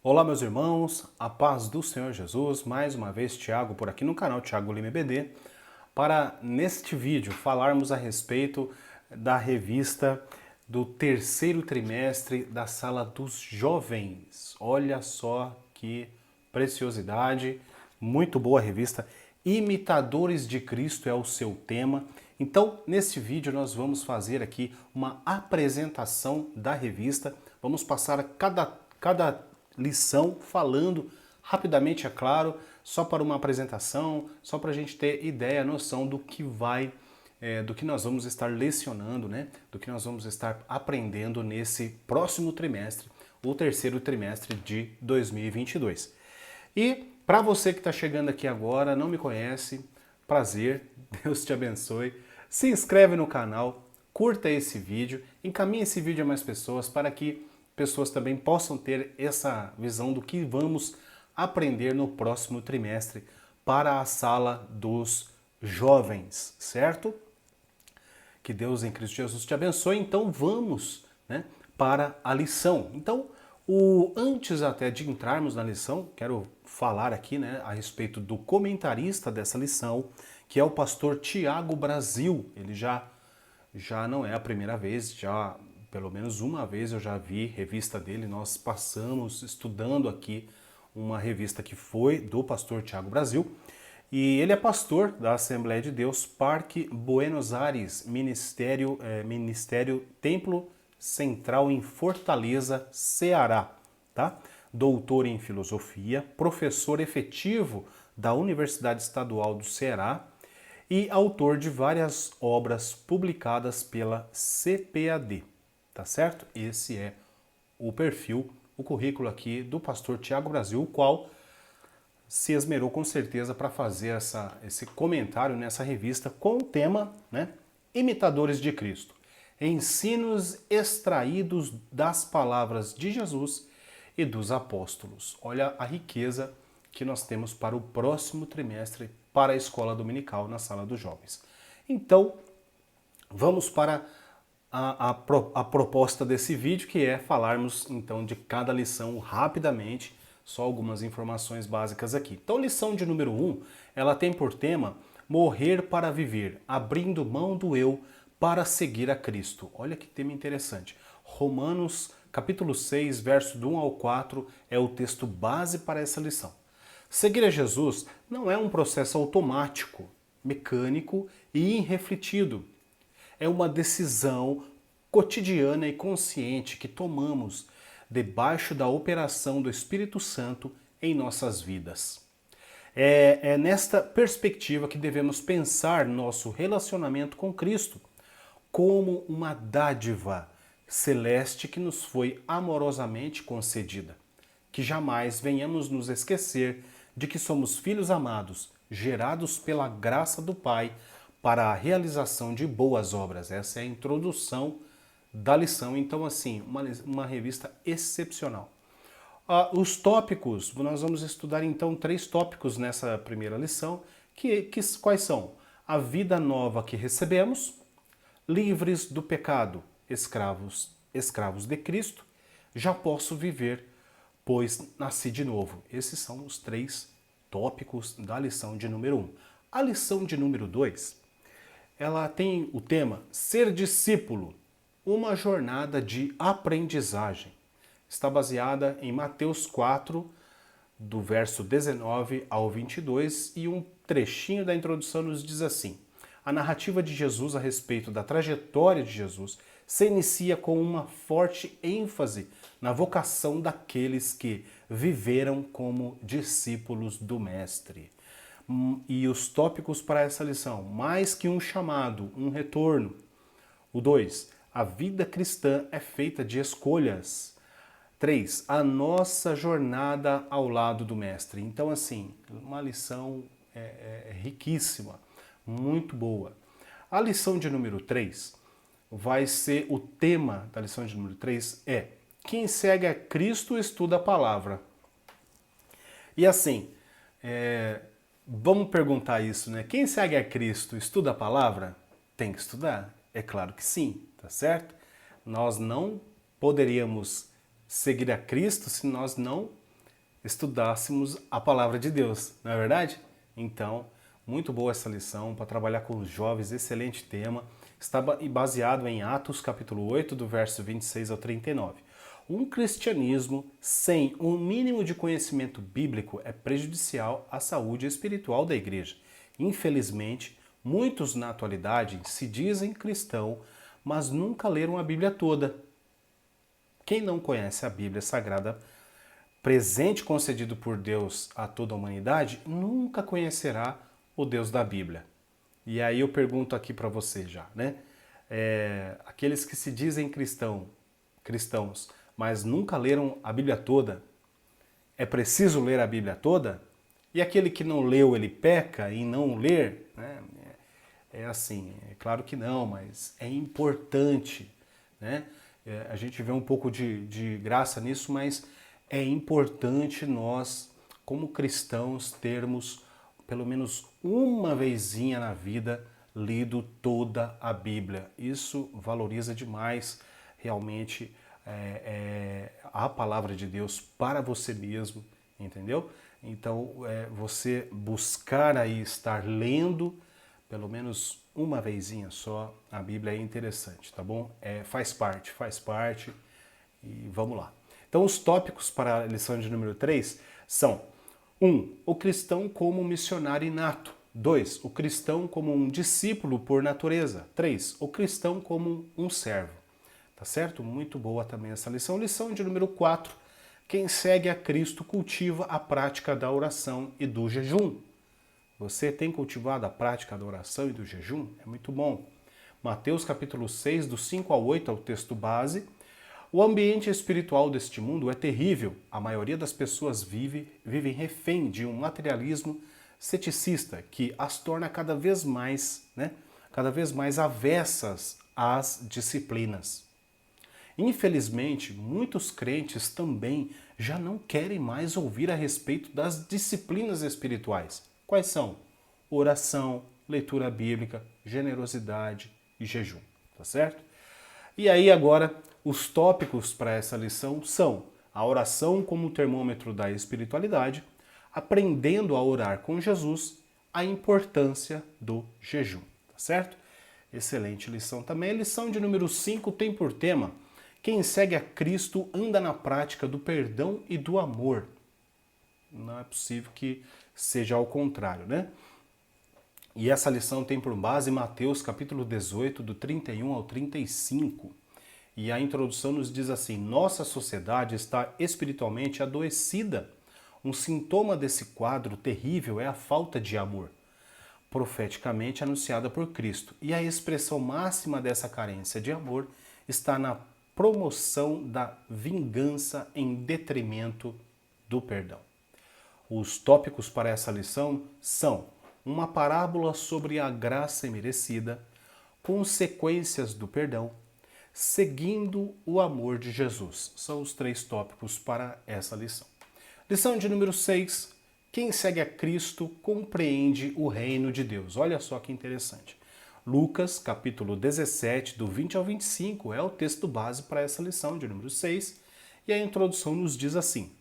Olá, meus irmãos, a paz do Senhor Jesus. Mais uma vez, Tiago por aqui no canal Tiago Lima EBD, para neste vídeo falarmos a respeito da revista do terceiro trimestre da Sala dos Jovens. Olha só que preciosidade, muito boa revista. Imitadores de Cristo é o seu tema. Então, neste vídeo nós vamos fazer aqui uma apresentação da revista. Vamos passar cada lição falando rapidamente, é claro, só para uma apresentação, só para a gente ter ideia, noção do que do que nós vamos estar lecionando, né? Do que nós vamos estar aprendendo nesse próximo trimestre, o terceiro trimestre de 2022. E para você que está chegando aqui agora, não me conhece, prazer, Deus te abençoe. Se inscreve no canal, curta esse vídeo, encaminhe esse vídeo a mais pessoas para que pessoas também possam ter essa visão do que vamos aprender no próximo trimestre para a sala dos jovens, certo? Que Deus em Cristo Jesus te abençoe. Então vamos, né, para a lição. Então, antes até de entrarmos na lição, quero falar aqui, né, a respeito do comentarista dessa lição, que é o pastor Tiago Brasil. Ele já não é a primeira vez, já pelo menos uma vez eu já vi revista dele. Nós passamos estudando aqui uma revista que foi do pastor Tiago Brasil. E ele é pastor da Assembleia de Deus, Parque Buenos Aires, Ministério Templo Central em Fortaleza, Ceará, tá? Doutor em filosofia, professor efetivo da Universidade Estadual do Ceará e autor de várias obras publicadas pela CPAD, tá certo? Esse é o perfil, o currículo aqui do pastor Tiago Brasil, o qual se esmerou com certeza para fazer esse comentário nessa revista com o tema, né, Imitadores de Cristo. Ensinos extraídos das palavras de Jesus e dos apóstolos. Olha a riqueza que nós temos para o próximo trimestre para a escola dominical na sala dos jovens. Então, vamos para a proposta desse vídeo, que é falarmos então de cada lição rapidamente, só algumas informações básicas aqui. Então, lição de número 1, ela tem por tema morrer para viver, abrindo mão do eu para seguir a Cristo. Olha que tema interessante. Romanos, capítulo 6, verso do 1 ao 4, é o texto base para essa lição. Seguir a Jesus não é um processo automático, mecânico e irrefletido. É uma decisão cotidiana e consciente que tomamos debaixo da operação do Espírito Santo em nossas vidas. É nesta perspectiva que devemos pensar nosso relacionamento com Cristo como uma dádiva celeste que nos foi amorosamente concedida. Que jamais venhamos nos esquecer de que somos filhos amados, gerados pela graça do Pai para a realização de boas obras. Essa é a introdução da lição. Então, assim, uma revista excepcional. Os tópicos, nós vamos estudar então 3 tópicos nessa primeira lição, quais são? A vida nova que recebemos, livres do pecado, escravos de Cristo, já posso viver, pois nasci de novo. Esses são os 3 tópicos da lição de número 1. A lição de número 2, ela tem o tema Ser Discípulo, uma jornada de aprendizagem. Está baseada em Mateus 4, do verso 19 ao 22, e um trechinho da introdução nos diz assim: a narrativa de Jesus a respeito da trajetória de Jesus se inicia com uma forte ênfase na vocação daqueles que viveram como discípulos do Mestre. E os tópicos para essa lição: mais que um chamado, um retorno. O 2, a vida cristã é feita de escolhas. 3, a nossa jornada ao lado do Mestre. Então, assim, uma lição riquíssima, muito boa. A lição de número 3 vai ser, o tema da lição de número 3 é: quem segue a Cristo estuda a palavra. E assim, vamos perguntar isso, né? Quem segue a Cristo estuda a palavra? Tem que estudar? É claro que sim, tá certo? Nós não poderíamos seguir a Cristo se nós não estudássemos a palavra de Deus, não é verdade? Então, muito boa essa lição para trabalhar com os jovens, excelente tema. Está baseado em Atos capítulo 8, do verso 26 ao 39. Um cristianismo sem um mínimo de conhecimento bíblico é prejudicial à saúde espiritual da igreja. Infelizmente, muitos na atualidade se dizem cristão, mas nunca leram a Bíblia toda. Quem não conhece a Bíblia Sagrada, presente concedido por Deus a toda a humanidade, nunca conhecerá o Deus da Bíblia. E aí eu pergunto aqui para você já, né? Aqueles que se dizem cristãos, mas nunca leram a Bíblia toda, é preciso ler a Bíblia toda? E aquele que não leu, ele peca em não ler? Né? É assim, é claro que não, mas é importante, né? A gente vê um pouco de graça nisso, mas é importante nós, como cristãos, termos pelo menos uma vezinha na vida lido toda a Bíblia. Isso valoriza demais realmente a palavra de Deus para você mesmo, entendeu? Então, você buscar aí estar lendo pelo menos uma vezinha só a Bíblia é interessante, tá bom? Faz parte e vamos lá. Então, os tópicos para a lição de número 3 são: 1. O cristão como missionário inato. 2. O cristão como um discípulo por natureza. 3. O cristão como um servo. Tá certo? Muito boa também essa lição. Lição de número 4. Quem segue a Cristo cultiva a prática da oração e do jejum. Você tem cultivado a prática da oração e do jejum? É muito bom. Mateus capítulo 6, do 5 ao 8 é o texto base. O ambiente espiritual deste mundo é terrível. A maioria das pessoas vivem refém de um materialismo ceticista que as torna cada vez mais avessas às disciplinas. Infelizmente, muitos crentes também já não querem mais ouvir a respeito das disciplinas espirituais. Quais são? Oração, leitura bíblica, generosidade e jejum, tá certo? E aí agora, os tópicos para essa lição são a oração como termômetro da espiritualidade, aprendendo a orar com Jesus, a importância do jejum, tá certo? Excelente lição também. A lição de número 5 tem por tema: quem segue a Cristo anda na prática do perdão e do amor. Não é possível que seja ao contrário, né? E essa lição tem por base Mateus capítulo 18, do 31 ao 35. E a introdução nos diz assim: nossa sociedade está espiritualmente adoecida. Um sintoma desse quadro terrível é a falta de amor, profeticamente anunciada por Cristo. E a expressão máxima dessa carência de amor está na promoção da vingança em detrimento do perdão. Os tópicos para essa lição são uma parábola sobre a graça imerecida, consequências do perdão, seguindo o amor de Jesus. São os 3 tópicos para essa lição. Lição de número 6. Quem segue a Cristo compreende o reino de Deus. Olha só que interessante. Lucas, capítulo 17, do 20 ao 25, é o texto base para essa lição de número 6. E a introdução nos diz assim: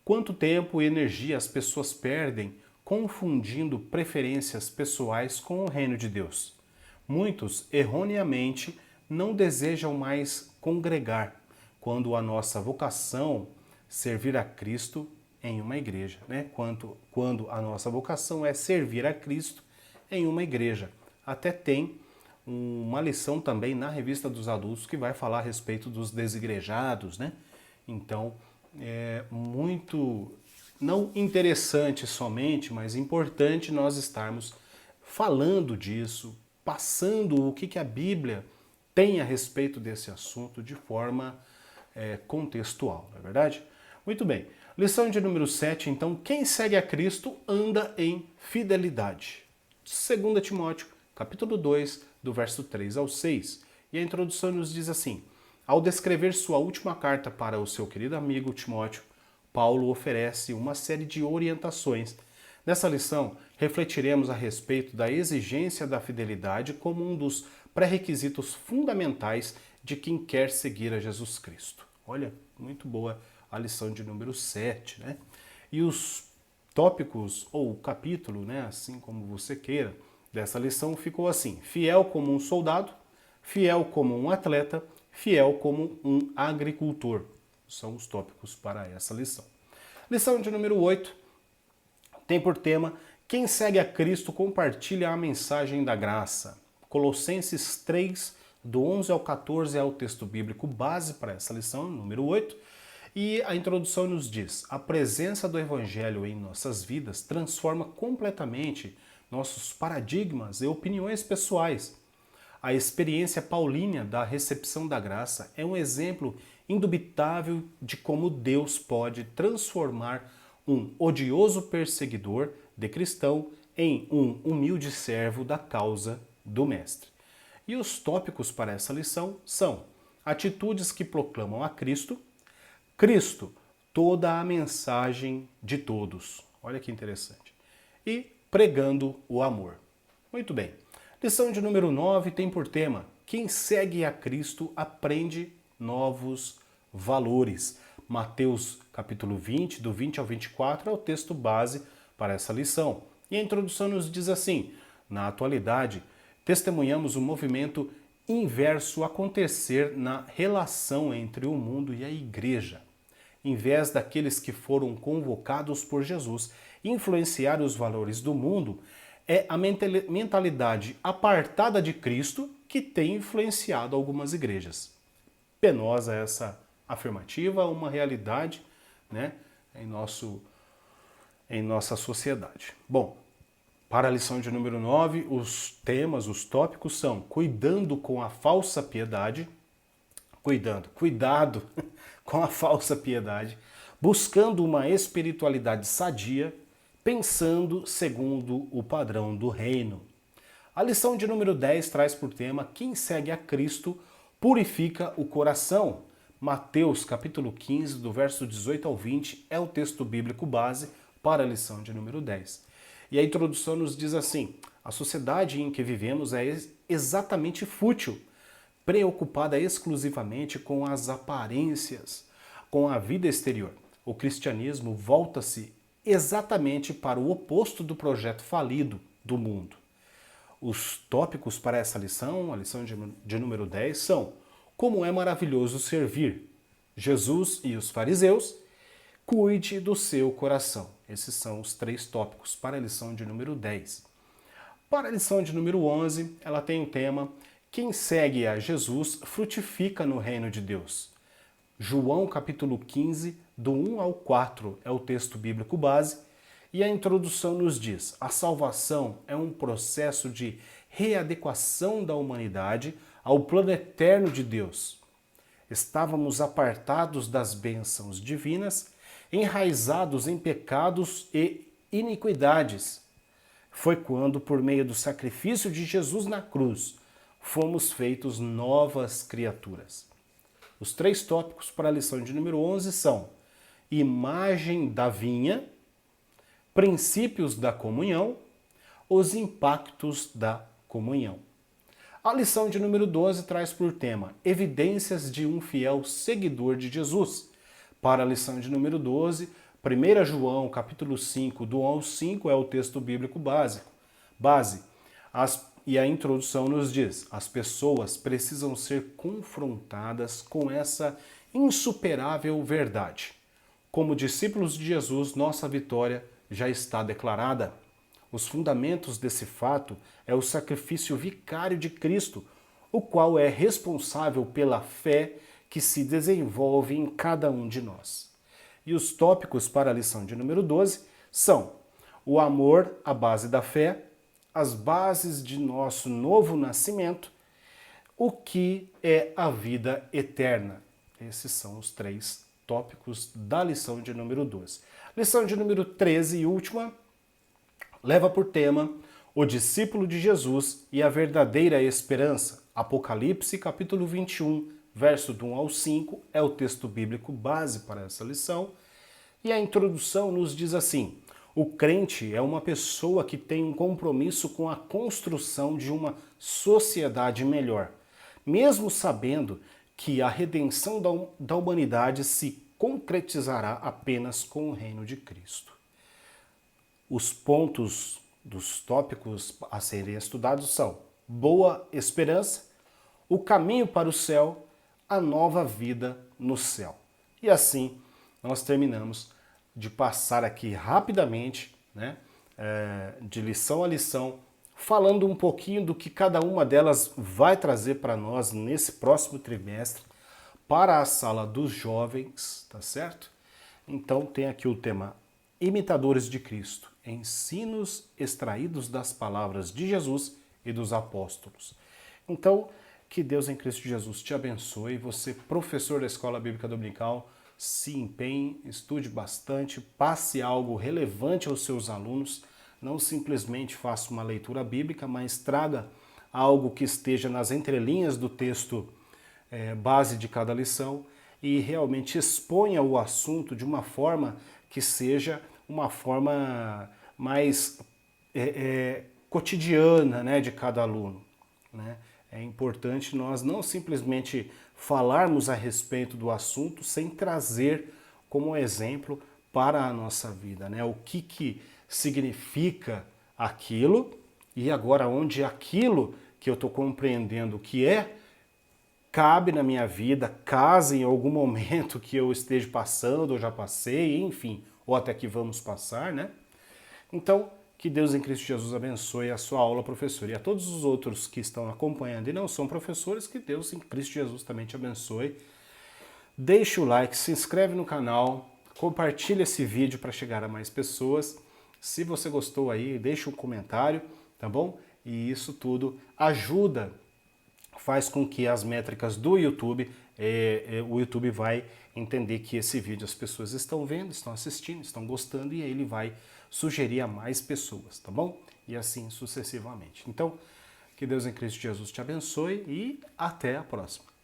quanto tempo e energia as pessoas perdem confundindo preferências pessoais com o reino de Deus. Muitos, erroneamente, não desejam mais congregar, quando a nossa vocação servir a Cristo em uma igreja, né? Quando a nossa vocação é servir a Cristo em uma igreja. Até tem uma lição também na Revista dos Adultos que vai falar a respeito dos desigrejados, né? Então, é muito, não interessante somente, mas importante nós estarmos falando disso, passando o que a Bíblia tem a respeito desse assunto de forma contextual, não é verdade? Muito bem. Lição de número 7, então, quem segue a Cristo anda em fidelidade. 2 Timóteo, capítulo 2, do verso 3 ao 6. E a introdução nos diz assim: ao descrever sua última carta para o seu querido amigo Timóteo, Paulo oferece uma série de orientações. Nessa lição, refletiremos a respeito da exigência da fidelidade como um dos pré-requisitos fundamentais de quem quer seguir a Jesus Cristo. Olha, muito boa a lição de número 7, né? E os tópicos, ou capítulo, né, assim como você queira, dessa lição ficou assim: fiel como um soldado, fiel como um atleta, fiel como um agricultor. São os tópicos para essa lição. Lição de número 8 tem por tema: quem segue a Cristo compartilha a mensagem da graça. Colossenses 3, do 11 ao 14 é o texto bíblico base para essa lição, número 8. E a introdução nos diz: a presença do Evangelho em nossas vidas transforma completamente nossos paradigmas e opiniões pessoais. A experiência paulínea da recepção da graça é um exemplo indubitável de como Deus pode transformar um odioso perseguidor de cristão em um humilde servo da causa do Mestre. E os tópicos para essa lição são: atitudes que proclamam a Cristo, Cristo, toda a mensagem de todos. Olha que interessante. E pregando o amor. Muito bem. Lição de número 9 tem por tema: quem segue a Cristo aprende novos valores. Mateus capítulo 20, do 20 ao 24, é o texto base para essa lição. E a introdução nos diz assim: na atualidade, testemunhamos um movimento inverso acontecer na relação entre o mundo e a igreja. Em vez daqueles que foram convocados por Jesus influenciar os valores do mundo, é a mentalidade apartada de Cristo que tem influenciado algumas igrejas. Penosa essa afirmativa, uma realidade, né, em nossa sociedade. Bom, para a lição de número 9, os temas, os tópicos são: cuidando com a falsa piedade, cuidado com a falsa piedade, buscando uma espiritualidade sadia, pensando segundo o padrão do reino. A lição de número 10 traz por tema: quem segue a Cristo purifica o coração. Mateus capítulo 15, do verso 18 ao 20, é o texto bíblico base para a lição de número 10. E a introdução nos diz assim: a sociedade em que vivemos é exatamente fútil, preocupada exclusivamente com as aparências, com a vida exterior. O cristianismo volta-se exatamente para o oposto do projeto falido do mundo. Os tópicos para essa lição, a lição de número 10, são: como é maravilhoso servir Jesus e os fariseus, cuide do seu coração. Esses são os 3 tópicos para a lição de número 10. Para a lição de número 11, ela tem o tema: quem segue a Jesus frutifica no reino de Deus. João capítulo 15, do 1 ao 4 é o texto bíblico base, e a introdução nos diz: a salvação é um processo de readequação da humanidade ao plano eterno de Deus. Estávamos apartados das bênçãos divinas, enraizados em pecados e iniquidades. Foi quando, por meio do sacrifício de Jesus na cruz, fomos feitos novas criaturas. Os 3 tópicos para a lição de número 11 são: imagem da vinha, princípios da comunhão, os impactos da comunhão. A lição de número 12 traz por tema: evidências de um fiel seguidor de Jesus. Para a lição de número 12, 1 João capítulo 5, do 1 ao 5 é o texto bíblico base. E a introdução nos diz: as pessoas precisam ser confrontadas com essa insuperável verdade. Como discípulos de Jesus, nossa vitória já está declarada. Os fundamentos desse fato é o sacrifício vicário de Cristo, o qual é responsável pela fé que se desenvolve em cada um de nós. E os tópicos para a lição de número 12 são: o amor, a base da fé, as bases de nosso novo nascimento, o que é a vida eterna. Esses são os 3 tópicos da lição de número 12. Lição de número 13 e última leva por tema: o discípulo de Jesus e a verdadeira esperança. Apocalipse capítulo 21, verso do 1 ao 5 é o texto bíblico base para essa lição. E a introdução nos diz assim: o crente é uma pessoa que tem um compromisso com a construção de uma sociedade melhor, mesmo sabendo que a redenção da humanidade se concretizará apenas com o reino de Cristo. Os pontos dos tópicos a serem estudados são boa esperança, o caminho para o céu, a nova vida no céu. E assim nós terminamos de passar aqui rapidamente, né, de lição a lição, falando um pouquinho do que cada uma delas vai trazer para nós nesse próximo trimestre para a sala dos jovens, tá certo? Então tem aqui o tema Imitadores de Cristo, ensinos extraídos das palavras de Jesus e dos apóstolos. Então, que Deus em Cristo Jesus te abençoe, você, professor da Escola Bíblica Dominical, se empenhe, estude bastante, passe algo relevante aos seus alunos, não simplesmente faça uma leitura bíblica, mas traga algo que esteja nas entrelinhas do texto base de cada lição e realmente exponha o assunto de uma forma que seja uma forma mais cotidiana, né, de cada aluno, né? É importante nós não simplesmente falarmos a respeito do assunto sem trazer como exemplo para a nossa vida, né? O que significa aquilo e agora onde aquilo que eu estou compreendendo que cabe na minha vida, caso em algum momento que eu esteja passando, ou já passei, enfim, ou até que vamos passar, né? Então, que Deus em Cristo Jesus abençoe a sua aula, professor. E a todos os outros que estão acompanhando e não são professores, que Deus em Cristo Jesus também te abençoe. Deixe o like, se inscreve no canal, compartilhe esse vídeo para chegar a mais pessoas. Se você gostou aí, deixe um comentário, tá bom? E isso tudo ajuda, faz com que as métricas do YouTube, o YouTube vai entender que esse vídeo as pessoas estão vendo, estão assistindo, estão gostando e aí ele vai sugerir a mais pessoas, tá bom? E assim sucessivamente. Então, que Deus em Cristo Jesus te abençoe e até a próxima.